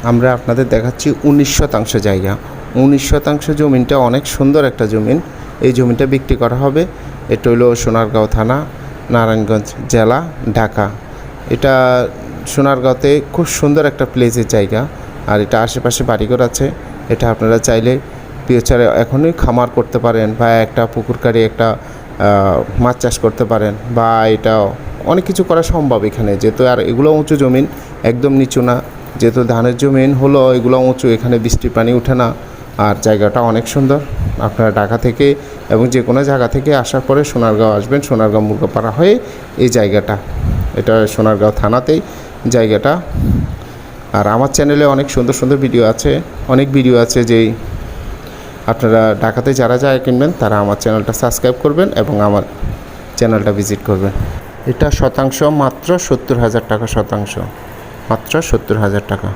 আমরা আপনাদের দেখাচ্ছি 19 শতাংশ জায়গা। 19 শতাংশ জমিনটা অনেক সুন্দর একটা জমিন। এই জমিটা বিক্রি করা হবে। এটা হলো সোনারগাঁও থানা, নারায়ণগঞ্জ জেলা, ঢাকা। এটা সোনারগাঁওতে খুব সুন্দর একটা প্লেসের জায়গা। আর এটা আশেপাশে বাড়িঘর আছে। এটা আপনারা চাইলে ফিউচারে এখনই খামার করতে পারেন, বা একটা পুকুরকারি একটা মাছ চাষ করতে পারেন, বা এটা অনেক কিছু করা সম্ভব এখানে। যেহেতু আর এগুলো উঁচু জমিন, একদম নিচু না। যেহেতু ধানের জমিন হলো এগুলো উঁচু, এখানে বৃষ্টির পানি ওঠে না। আর জায়গাটা অনেক সুন্দর। আপনারা ঢাকা থেকে এবং যে কোনো জায়গা থেকে আসার পরে সোনারগাঁও আসবেন, সোনারগাঁও মুরগাপাড়া হয়ে এই জায়গাটা, এটা সোনারগাঁও থানাতেই জায়গাটা। আর আমার চ্যানেলে অনেক সুন্দর সুন্দর ভিডিও আছে, অনেক ভিডিও আছে যেই আপনারা ঢাকাতে যারা যায় কিনবেন তারা আমার চ্যানেলটা সাবস্ক্রাইব করবেন এবং আমার চ্যানেলটা ভিজিট করবেন। এটা শতাংশ মাত্র 70,000 টাকা শতাংশ, মাত্র 70,000 টাকা।